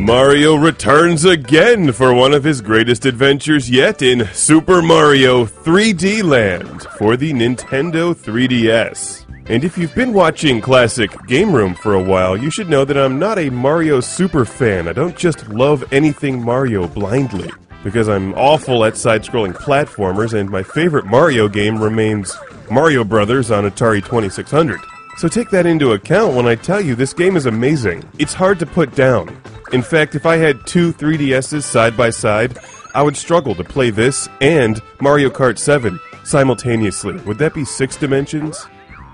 Mario returns again for one of his greatest adventures yet in Super Mario 3D Land for the Nintendo 3DS. And if you've been watching Classic Game Room for a while, you should know that I'm not a Mario super fan. I don't just love anything Mario blindly, because I'm awful at side-scrolling platformers, and my favorite Mario game remains Mario Brothers on Atari 2600. So take that into account when I tell you this game is amazing. It's hard to put down. In fact, if I had two 3DSs side by side, I would struggle to play this and Mario Kart 7 simultaneously. Would that be 6 dimensions?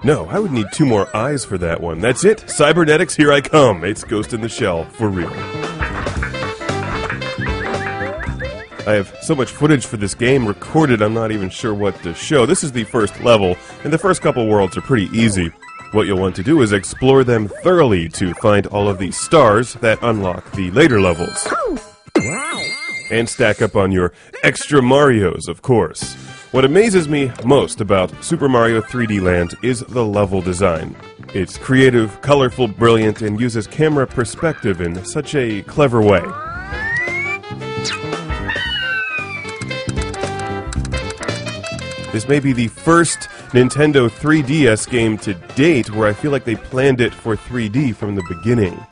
No, I would need 2 more eyes for that one. That's it. Cybernetics, here I come. It's Ghost in the Shell, for real. I have so much footage for this game recorded, I'm not even sure what to show. This is the first level, and the first couple worlds are pretty easy. What you'll want to do is explore them thoroughly to find all of the stars that unlock the later levels. And stack up on your extra Marios, of course. What amazes me most about Super Mario 3D Land is the level design. It's creative, colorful, brilliant, and uses camera perspective in such a clever way. This may be the first Nintendo 3DS game to date where I feel like they planned it for 3D from the beginning.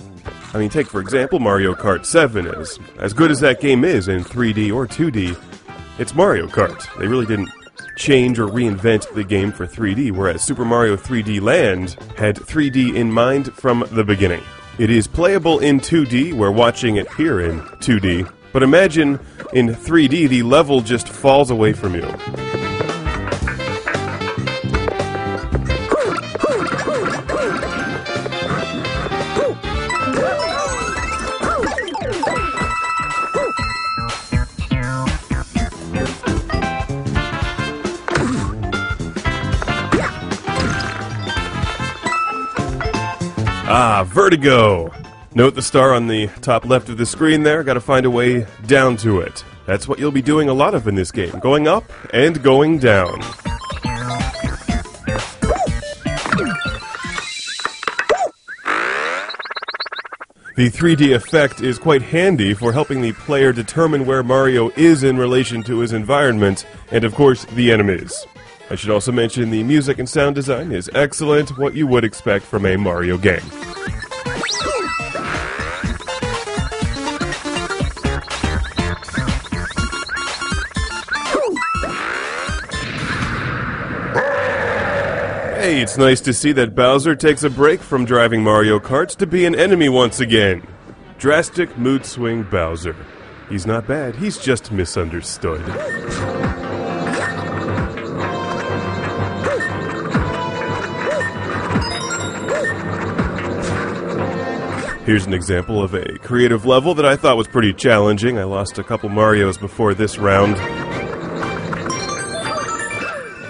I mean, take for example Mario Kart 7. As good as that game is in 3D or 2D, it's Mario Kart. They really didn't change or reinvent the game for 3D, whereas Super Mario 3D Land had 3D in mind from the beginning. It is playable in 2D, we're watching it here in 2D, but imagine in 3D the level just falls away from you. Ah, vertigo! Note the star on the top left of the screen there. Gotta find a way down to it. That's what you'll be doing a lot of in this game. Going up and going down. The 3D effect is quite handy for helping the player determine where Mario is in relation to his environment, and of course, the enemies. I should also mention the music and sound design is excellent, what you would expect from a Mario game. Hey, it's nice to see that Bowser takes a break from driving Mario Karts to be an enemy once again. Drastic mood swing Bowser. He's not bad, he's just misunderstood. Here's an example of a creative level that I thought was pretty challenging. I lost a couple Marios before this round.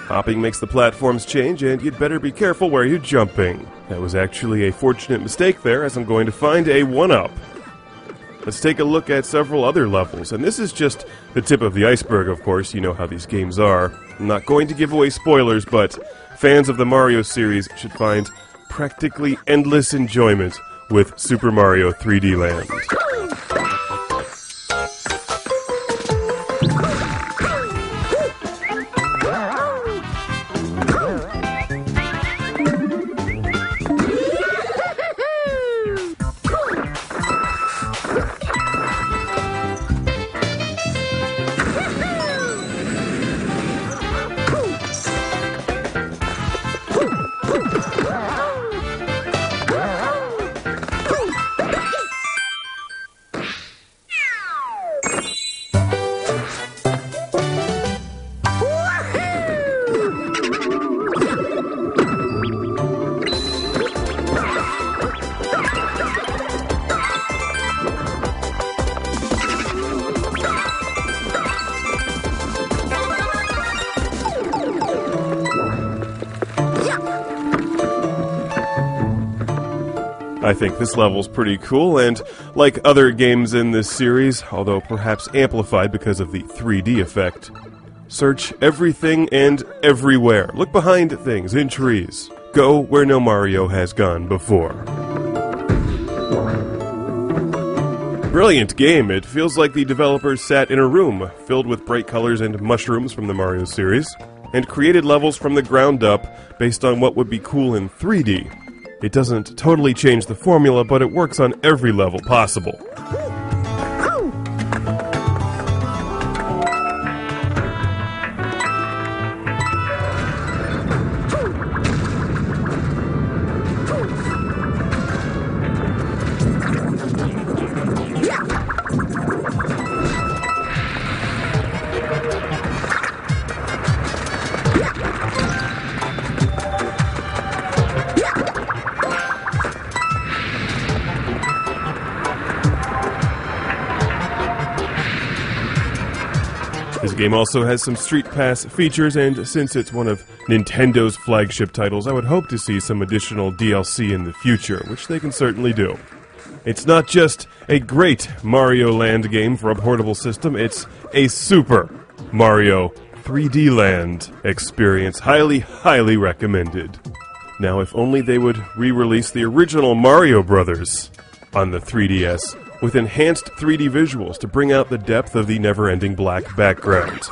Hopping makes the platforms change, and you'd better be careful where you're jumping. That was actually a fortunate mistake there, as I'm going to find a 1-up. Let's take a look at several other levels, and this is just the tip of the iceberg, of course. You know how these games are. I'm not going to give away spoilers, but fans of the Mario series should find practically endless enjoyment with Super Mario 3D Land. I think this level's pretty cool, and like other games in this series, although perhaps amplified because of the 3D effect, search everything and everywhere. Look behind things, in trees. Go where no Mario has gone before. brilliant game. It feels like the developers sat in a room filled with bright colors and mushrooms from the Mario series, and created levels from the ground up based on what would be cool in 3D. It doesn't totally change the formula, but it works on every level possible. This game also has some Street Pass features, and since it's one of Nintendo's flagship titles, I would hope to see some additional DLC in the future, which they can certainly do. It's not just a great Mario Land game for a portable system, it's a Super Mario 3D Land experience. Highly, highly recommended. Now, if only they would re-release the original Mario Brothers on the 3DS, with enhanced 3D visuals to bring out the depth of the never-ending black background.